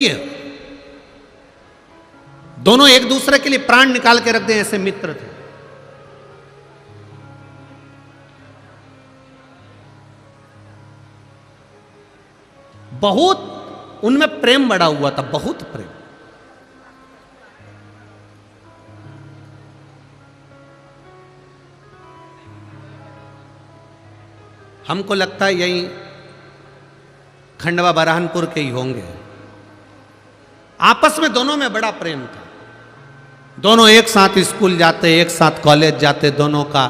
है। दोनों एक दूसरे के लिए प्राण निकाल के रख दें, ऐसे मित्र थे। बहुत उनमें प्रेम बड़ा हुआ था, बहुत प्रेम। हमको लगता है यही खंडवा बरहानपुर के ही होंगे। आपस में दोनों में बड़ा प्रेम था। दोनों एक साथ स्कूल जाते, एक साथ कॉलेज जाते, दोनों का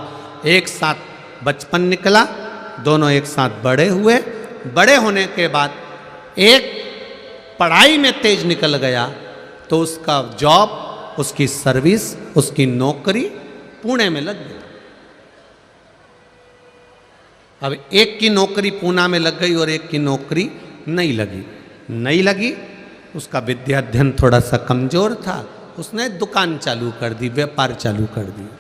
एक साथ बचपन निकला, दोनों एक साथ बड़े हुए। बड़े होने के बाद एक पढ़ाई में तेज निकल गया तो उसका जॉब, उसकी सर्विस, उसकी नौकरी पुणे में लग गई। अब एक की नौकरी पूना में लग गई और एक की नौकरी नहीं लगी। उसका विद्या अध्ययन थोड़ा सा कमजोर था, उसने दुकान चालू कर दी, व्यापार चालू कर दिया।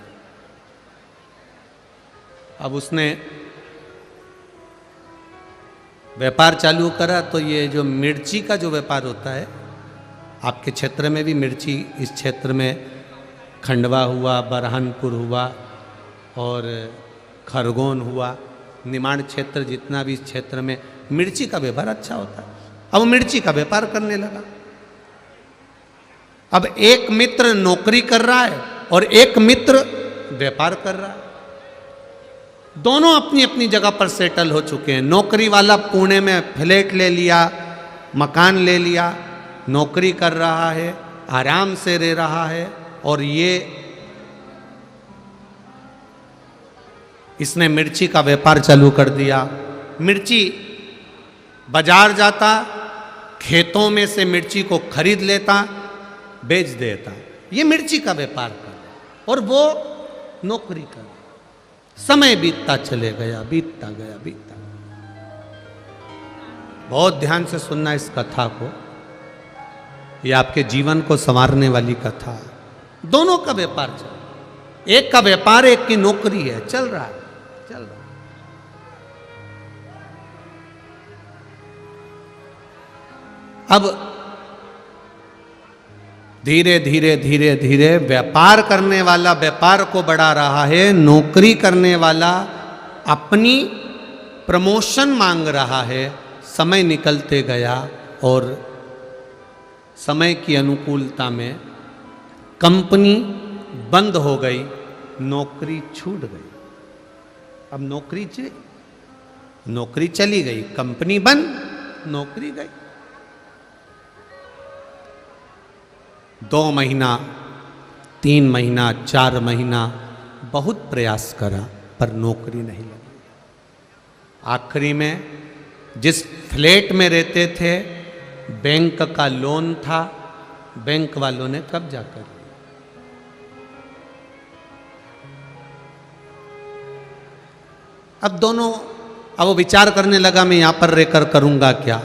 अब उसने व्यापार चालू करा तो ये जो मिर्ची का जो व्यापार होता है, आपके क्षेत्र में भी मिर्ची, इस क्षेत्र में खंडवा हुआ, बरहानपुर हुआ और खरगोन हुआ, निमाड़ क्षेत्र, जितना भी इस क्षेत्र में मिर्ची का व्यापार अच्छा होता है। अब मिर्ची का व्यापार करने लगा। अब एक मित्र नौकरी कर रहा है और एक मित्र व्यापार कर रहा है। दोनों अपनी अपनी जगह पर सेटल हो चुके हैं। नौकरी वाला पुणे में फ्लैट ले लिया, मकान ले लिया, नौकरी कर रहा है, आराम से रह रहा है। और इसने मिर्ची का व्यापार चालू कर दिया। मिर्ची बाजार जाता, खेतों में से मिर्ची को खरीद लेता, बेच देता। ये मिर्ची का व्यापार कर और वो नौकरी कर। समय बीतता चले गया, बीतता गया। बहुत ध्यान से सुनना इस कथा को, ये आपके जीवन को संवारने वाली कथा है। दोनों का व्यापार चल, एक का व्यापार, एक की नौकरी है, चल रहा है। अब धीरे धीरे व्यापार करने वाला व्यापार को बढ़ा रहा है, नौकरी करने वाला अपनी प्रमोशन मांग रहा है। समय निकलते गया और समय की अनुकूलता में कंपनी बंद हो गई, नौकरी छूट गई। अब नौकरी चली गई, कंपनी बंद, नौकरी गई। 2 महीना, 3 महीना, 4 महीना बहुत प्रयास करा पर नौकरी नहीं लगी। आखिरी में जिस फ्लैट में रहते थे, बैंक का लोन था, बैंक वालों ने कब्जा कर लिया। अब वो विचार करने लगा, मैं यहां पर रहकर करूंगा क्या।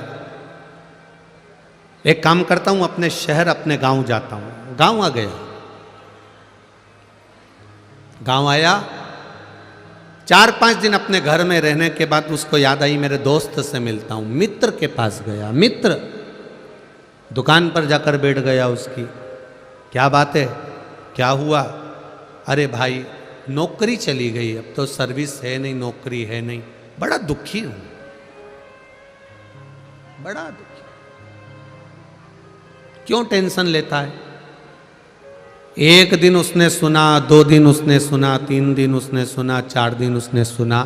एक काम करता हूं, अपने शहर, अपने गांव जाता हूं। गांव आ गया। गांव आया, 4-5 दिन अपने घर में रहने के बाद उसको याद आई, मेरे दोस्त से मिलता हूं। मित्र के पास गया। मित्र दुकान पर जाकर बैठ गया उसकी। क्या बात है, क्या हुआ? अरे भाई, नौकरी चली गई, अब तो सर्विस है नहीं, नौकरी है नहीं। बड़ा दुखी हूं, बड़ा दुखी। क्यों टेंशन लेता है? 1 दिन उसने सुना, 2 दिन उसने सुना, 3 दिन उसने सुना, 4 दिन उसने सुना।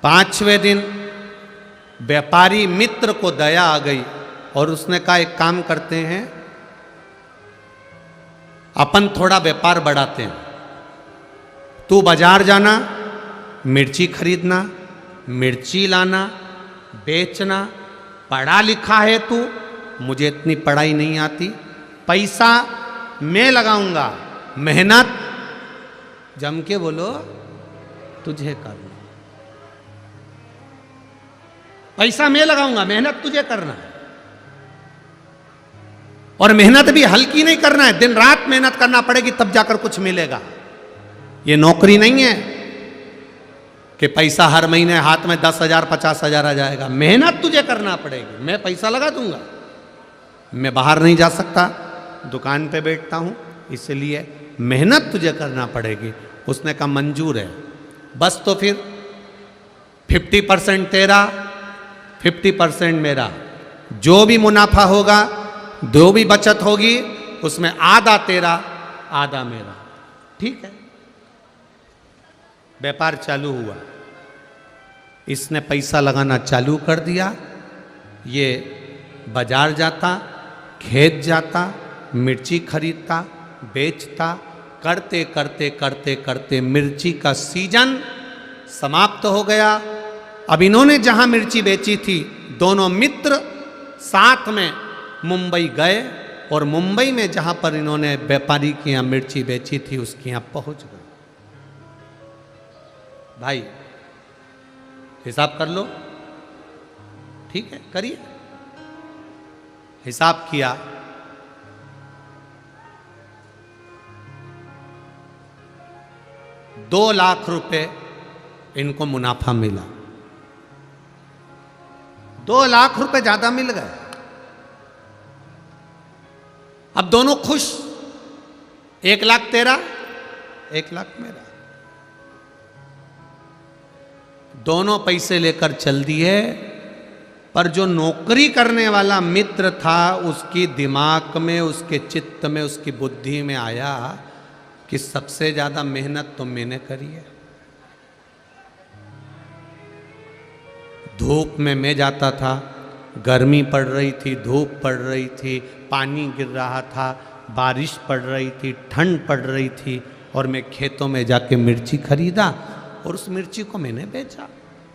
5वें दिन व्यापारी मित्र को दया आ गई और उसने कहा, एक काम करते हैं, अपन थोड़ा व्यापार बढ़ाते हैं। तू बाजार जाना, मिर्ची खरीदना, मिर्ची लाना, बेचना। पढ़ा लिखा है तू, मुझे इतनी पढ़ाई नहीं आती, पैसा मैं लगाऊंगा, मेहनत जम के बोलो तुझे करना। पैसा मैं लगाऊंगा, मेहनत तुझे करना है। और मेहनत भी हल्की नहीं करना है, दिन रात मेहनत करना पड़ेगी, तब जाकर कुछ मिलेगा। ये नौकरी नहीं है कि पैसा हर महीने हाथ में 10,000 50,000 आ जाएगा। मेहनत तुझे करना पड़ेगी, मैं पैसा लगा दूंगा। मैं बाहर नहीं जा सकता, दुकान पे बैठता हूँ, इसलिए मेहनत तुझे करना पड़ेगी। उसने कहा मंजूर है। बस तो फिर 50% तेरा, 50% मेरा, जो भी मुनाफा होगा, जो भी बचत होगी, उसमें आधा तेरा आधा मेरा। ठीक है, व्यापार चालू हुआ। इसने पैसा लगाना चालू कर दिया। ये बाजार जाता, खेत जाता, मिर्ची खरीदता, बेचता, करते करते करते करते मिर्ची का सीजन समाप्त हो गया। अब इन्होंने जहां मिर्ची बेची थी, दोनों मित्र साथ में मुंबई गए और मुंबई में जहां पर इन्होंने व्यापारी के यहाँ मिर्ची बेची थी, उसके यहाँ पहुंच गए। भाई हिसाब कर लो, ठीक है, करिए। हिसाब किया, ₹2,00,000 इनको मुनाफा मिला। ₹2,00,000 ज्यादा मिल गए। अब दोनों खुश, 1,00,000 तेरा, 1,00,000 मेरा। दोनों पैसे लेकर चल दिए। पर जो नौकरी करने वाला मित्र था, उसकी दिमाग में, उसके चित्त में, उसकी बुद्धि में आया कि सबसे ज्यादा मेहनत तो मैंने करी है। धूप में मैं जाता था, गर्मी पड़ रही थी, धूप पड़ रही थी, पानी गिर रहा था, बारिश पड़ रही थी, ठंड पड़ रही थी, और मैं खेतों में जाके मिर्ची खरीदा और उस मिर्ची को मैंने बेचा।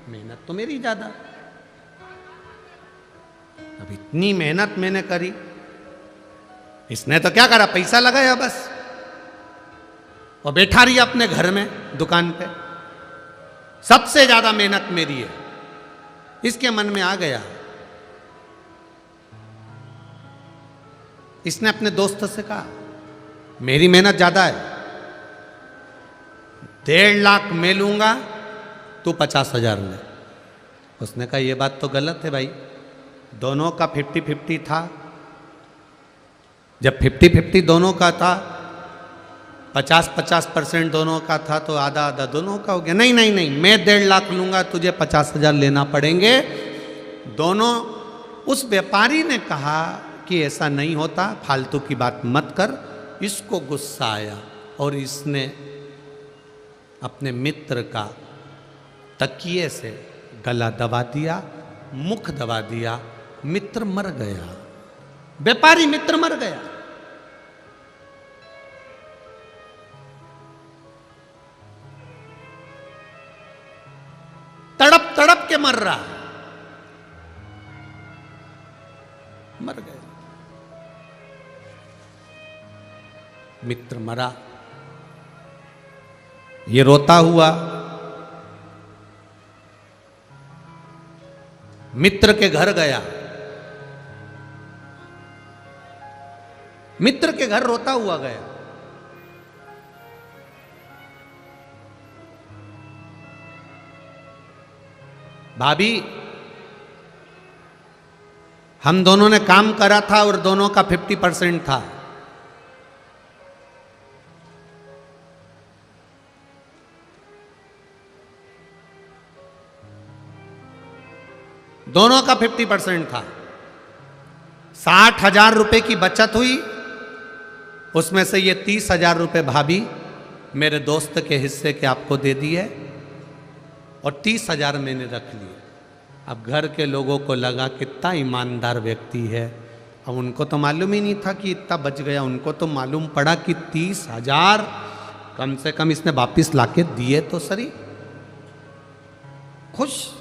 मेहनत तो मेरी ज्यादा। अब इतनी मेहनत मैंने करी, इसने तो क्या करा, पैसा लगाया बस, और बैठा रही अपने घर में दुकान पे। सबसे ज्यादा मेहनत मेरी है, इसके मन में आ गया। इसने अपने दोस्त से कहा, मेरी मेहनत ज्यादा है, 1,50,000 मैं लूंगा, तू 50,000 ले। उसने कहा ये बात तो गलत है भाई, दोनों का 50-50 था। जब 50-50 दोनों का था, 50-50% दोनों का था, तो आधा आधा दोनों का हो गया। नहीं नहीं नहीं, मैं 1,50,000 लूंगा, तुझे 50,000 लेना पड़ेंगे। दोनों, उस व्यापारी ने कहा कि ऐसा नहीं होता, फालतू की बात मत कर। इसको गुस्सा आया और इसने अपने मित्र का तकिए से गला दबा दिया, मुख दबा दिया। मित्र मर गया, व्यापारी मित्र मर गया। तड़प तड़प के मर रहा, मर गया। मित्र मरा, ये रोता हुआ मित्र के घर गया। मित्र के घर रोता हुआ गया। भाभी, हम दोनों ने काम करा था और दोनों का 50% था। दोनों का 50% था। 60,000 रुपए की बचत हुई, उसमें से ये 30,000 रुपए भाभी मेरे दोस्त के हिस्से के आपको दे दिए और 30,000 मैंने रख लिए। अब घर के लोगों को लगा कितना ईमानदार व्यक्ति है। अब उनको तो मालूम ही नहीं था कि इतना बच गया। उनको तो मालूम पड़ा कि 30,000 कम से कम इसने वापिस लाके दिए तो सही। खुश,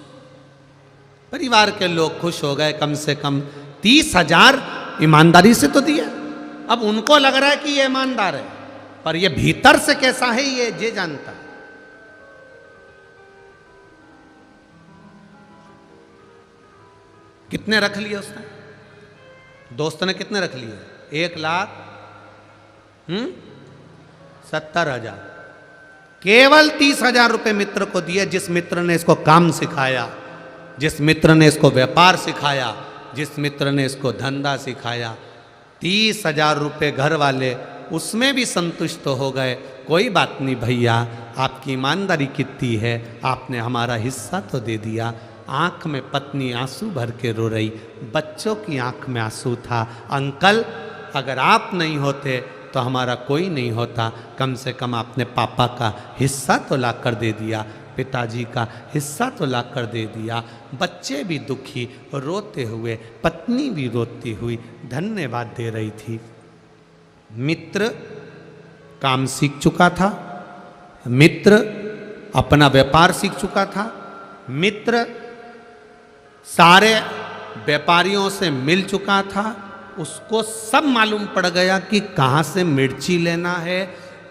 परिवार के लोग खुश हो गए, कम से कम 30,000 ईमानदारी से तो दिया। अब उनको लग रहा है कि ये ईमानदार है, पर ये भीतर से कैसा है ये जानता है। कितने रख लिए उसने? दोस्त ने कितने रख लिए? 1,70,000। केवल 30,000 रुपए मित्र को दिए, जिस मित्र ने इसको काम सिखाया, जिस मित्र ने इसको व्यापार सिखाया, जिस मित्र ने इसको धंधा सिखाया, 30,000 रुपये घर वाले उसमें भी संतुष्ट हो गए। कोई बात नहीं भैया, आपकी ईमानदारी कितनी है, आपने हमारा हिस्सा तो दे दिया। आंख में पत्नी आंसू भर के रो रही, बच्चों की आंख में आंसू था। अंकल, अगर आप नहीं होते तो हमारा कोई नहीं होता, कम से कम आपने पापा का हिस्सा तो ला कर दे दिया, पिताजी का हिस्सा तो ला कर दे दिया। बच्चे भी दुखी रोते हुए, पत्नी भी रोती हुई धन्यवाद दे रही थी। मित्र काम सीख चुका था, मित्र अपना व्यापार सीख चुका था, मित्र सारे व्यापारियों से मिल चुका था। उसको सब मालूम पड़ गया कि कहाँ से मिर्ची लेना है,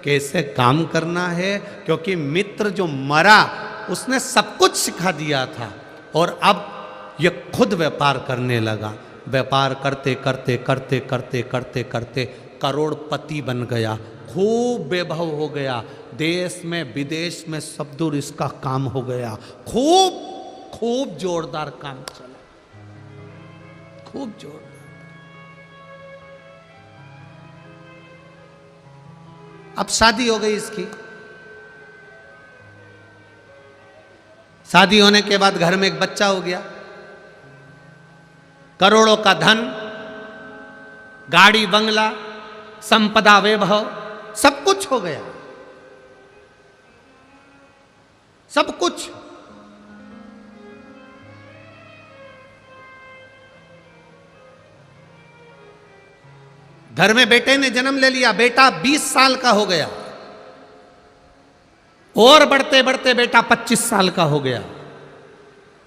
कैसे काम करना है, क्योंकि मित्र जो मरा उसने सब कुछ सिखा दिया था। और अब ये खुद व्यापार करने लगा। व्यापार करते करते करते करते करते करते करोड़पति बन गया, खूब वैभव हो गया। देश में विदेश में सब दूर इसका काम हो गया। खूब खूब जोरदार काम चला, खूब जोरदार। अब शादी हो गई इसकी। शादी होने के बाद घर में एक बच्चा हो गया। करोड़ों का धन, गाड़ी बंगला, संपदा वैभव, सब कुछ हो गया, सब कुछ। घर में बेटे ने जन्म ले लिया। बेटा 20 साल का हो गया, और बढ़ते बढ़ते बेटा 25 साल का हो गया।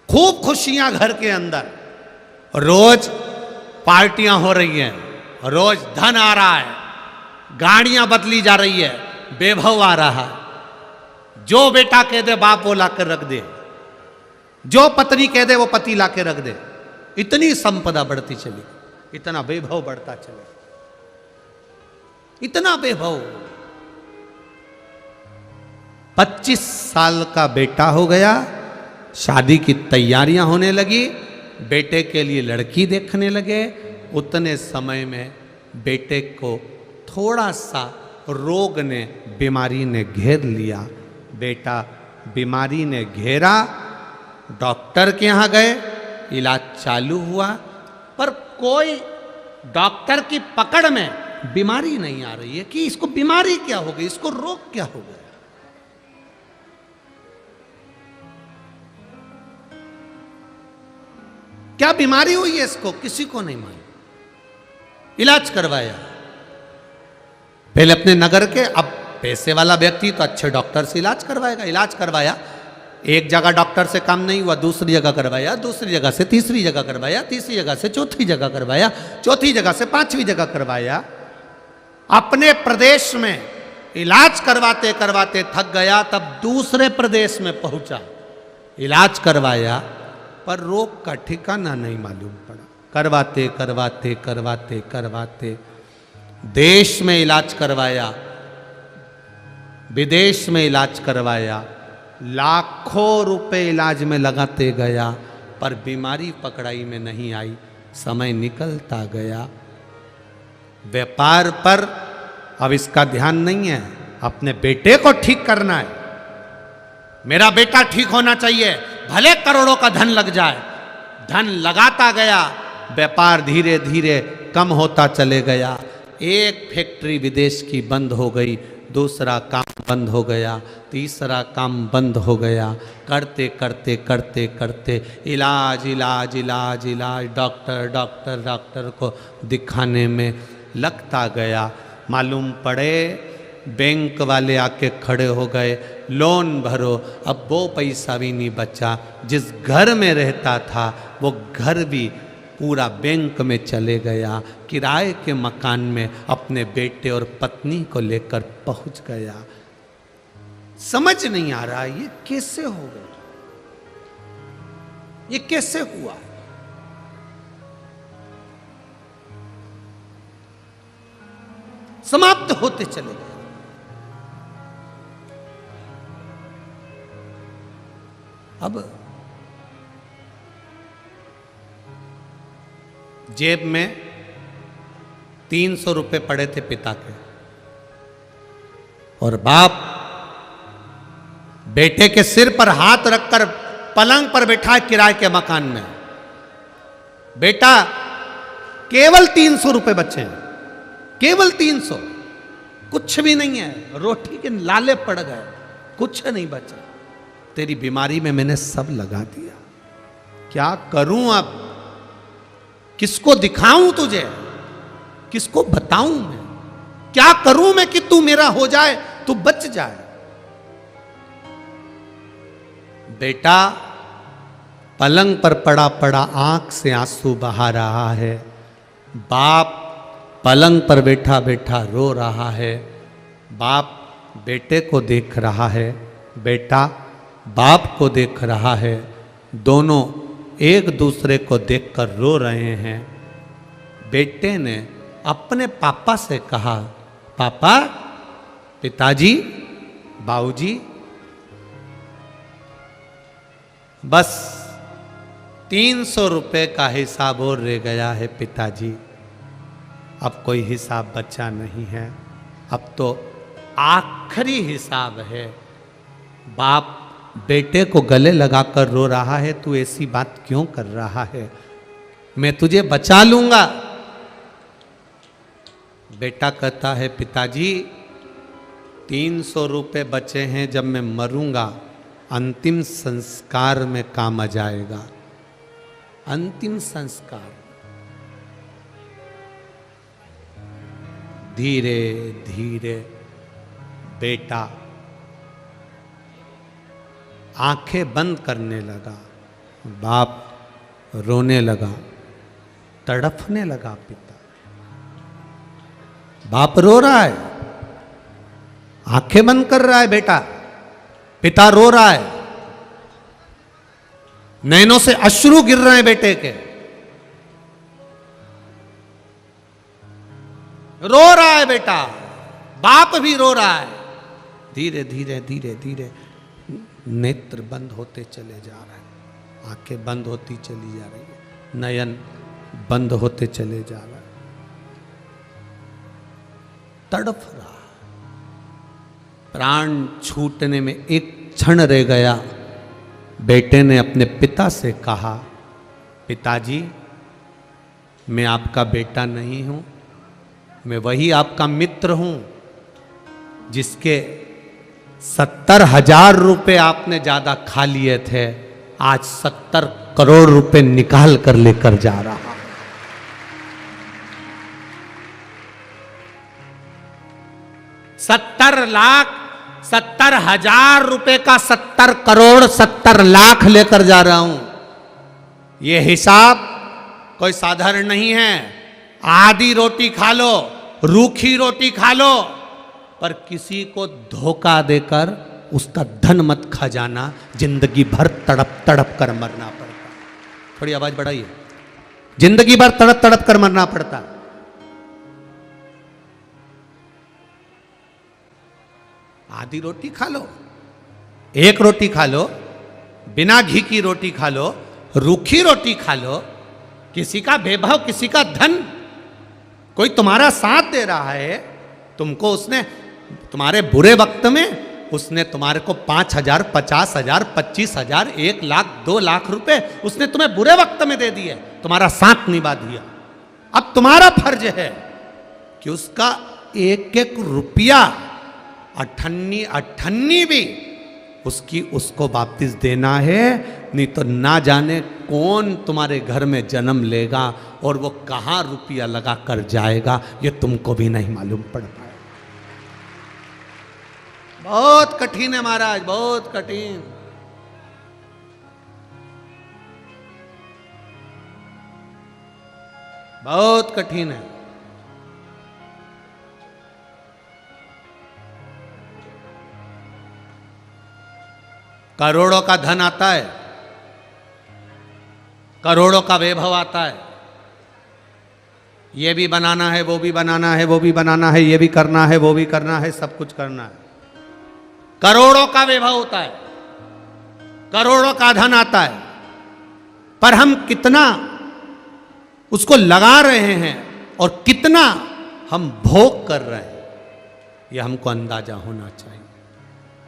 खूब खुशियां घर के अंदर, रोज पार्टियां हो रही हैं, रोज धन आ रहा है, गाड़ियां बदली जा रही है, वैभव आ रहा है। जो बेटा कह दे बाप वो लाकर रख दे, जो पत्नी कह दे वो पति लाकर रख दे। इतनी संपदा बढ़ती चली, इतना वैभव बढ़ता चले, इतना वैभव। 25 साल का बेटा हो गया, शादी की तैयारियां होने लगी, बेटे के लिए लड़की देखने लगे। उतने समय में बेटे को थोड़ा सा रोग ने, बीमारी ने घेर लिया। बेटा बीमारी ने घेरा, डॉक्टर के यहाँ गए, इलाज चालू हुआ, पर कोई डॉक्टर की पकड़ में बीमारी नहीं आ रही है कि इसको बीमारी क्या हो गई, इसको रोग क्या हो गया। क्या बीमारी हुई है इसको, किसी को नहीं मालूम। इलाज करवाया पहले अपने नगर के, अब पैसे वाला व्यक्ति तो अच्छे डॉक्टर से इलाज करवाएगा। इलाज करवाया, एक जगह डॉक्टर से काम नहीं हुआ, दूसरी जगह करवाया, दूसरी जगह से तीसरी जगह करवाया, तीसरी जगह से चौथी जगह करवाया, चौथी जगह से पांचवी जगह करवाया। अपने प्रदेश में इलाज करवाते करवाते थक गया, तब दूसरे प्रदेश में पहुंचा, इलाज करवाया, पर रोग का ठिकाना नहीं मालूम पड़ा। करवाते करवाते करवाते करवाते देश में इलाज करवाया, विदेश में इलाज करवाया, लाखों रुपए इलाज में लगाते गया, पर बीमारी पकड़ाई में नहीं आई। समय निकलता गया, व्यापार पर अब इसका ध्यान नहीं है, अपने बेटे को ठीक करना है। मेरा बेटा ठीक होना चाहिए, भले करोड़ों का धन लग जाए। धन लगाता गया, व्यापार धीरे धीरे कम होता चले गया। एक फैक्ट्री विदेश की बंद हो गई, दूसरा काम बंद हो गया, तीसरा काम बंद हो गया। करते करते करते करते इलाज इलाज इलाज इलाज, डॉक्टर डॉक्टर डॉक्टर को दिखाने में लगता गया। मालूम पड़े बैंक वाले आके खड़े हो गए, लोन भरो। अब वो पैसा भी नहीं बचा, जिस घर में रहता था वो घर भी पूरा बैंक में चले गया। किराए के मकान में अपने बेटे और पत्नी को लेकर पहुंच गया। समझ नहीं आ रहा ये कैसे हो गया, ये कैसे हुआ। समाप्त होते चले गए। अब जेब में 300 रुपए पड़े थे पिता के, और बाप बेटे के सिर पर हाथ रखकर पलंग पर बैठा है किराए के मकान में। बेटा केवल 300 रुपए बचे हैं, केवल 300, कुछ भी नहीं है, रोटी के लाले पड़ गए, कुछ नहीं बचा। तेरी बीमारी में मैंने सब लगा दिया, क्या करूं अब, किसको दिखाऊं तुझे, किसको बताऊं मैं, क्या करूं मैं कि तू मेरा हो जाए, तू बच जाए। बेटा पलंग पर पड़ा पड़ा आंख से आंसू बहा रहा है, बाप पलंग पर बैठा बैठा रो रहा है। बाप बेटे को देख रहा है, बेटा बाप को देख रहा है, दोनों एक दूसरे को देखकर रो रहे हैं। बेटे ने अपने पापा से कहा, पापा, पिताजी, बाबूजी, बस 300 रुपए का हिसाब और रह गया है पिताजी, अब कोई हिसाब बचा नहीं है, अब तो आखिरी हिसाब है। बाप बेटे को गले लगाकर रो रहा है, तू ऐसी बात क्यों कर रहा है, मैं तुझे बचा लूंगा। बेटा कहता है, पिताजी 300 रुपए बचे हैं, जब मैं मरूंगा अंतिम संस्कार में काम आ जाएगा, अंतिम संस्कार। धीरे धीरे बेटा आंखें बंद करने लगा, बाप रोने लगा, तड़फने लगा। पिता, बाप रो रहा है, आंखें बंद कर रहा है बेटा, पिता रो रहा है, नैनों से अश्रु गिर रहे हैं बेटे के, रो रहा है बेटा, बाप भी रो रहा है। धीरे धीरे धीरे धीरे नेत्र बंद होते चले जा रहे हैं, आंखें बंद होती चली जा रही है, नयन बंद होते चले जा रहे हैं, तड़फ रहा, प्राण छूटने में एक क्षण रह गया। बेटे ने अपने पिता से कहा, पिताजी, मैं आपका बेटा नहीं हूं, मैं वही आपका मित्र हूं जिसके 70,000 रुपए आपने ज्यादा खा लिए थे, आज 70 करोड़ रुपए निकाल कर लेकर जा रहा। 70,000 रुपए का 70 करोड़ 70 लाख लेकर जा रहा हूं। यह हिसाब कोई साधारण नहीं है। आधी रोटी खा लो, रूखी रोटी खा लो, पर किसी को धोखा देकर उसका धन मत खा जाना, जिंदगी भर तड़प तड़प कर मरना पड़ता। थोड़ी आवाज बढ़ाइए, जिंदगी भर तड़प तड़प कर मरना पड़ता। आधी रोटी खा लो, एक रोटी खा लो, बिना घी की रोटी खा लो, रूखी रोटी खा लो, किसी का वैभव, किसी का धन, कोई तुम्हारा साथ दे रहा है, तुमको उसने तुम्हारे बुरे वक्त में उसने तुम्हारे को 5,000, 50,000, 25,000, 1 लाख, 2 लाख रुपए उसने तुम्हें बुरे वक्त में दे दिए, तुम्हारा साथ निभा दिया। अब तुम्हारा फर्ज है कि उसका एक एक रुपया, अठन्नी अठन्नी भी उसको वापस देना है, नहीं तो ना जाने कौन तुम्हारे घर में जन्म लेगा और वो कहाँ रुपया लगा कर जाएगा, ये तुमको भी नहीं मालूम पड़ पाएगा। बहुत कठिन है महाराज, बहुत कठिन। बहुत कठिन है। करोड़ों का धन आता है, करोड़ों का वैभव आता है, ये भी बनाना है, वो भी बनाना है, वो भी बनाना है, ये भी करना है, वो भी करना है, सब कुछ करना है। करोड़ों का वैभव होता है, करोड़ों का धन आता है, पर हम कितना उसको लगा रहे हैं और कितना हम भोग कर रहे हैं, यह हमको अंदाजा होना चाहिए।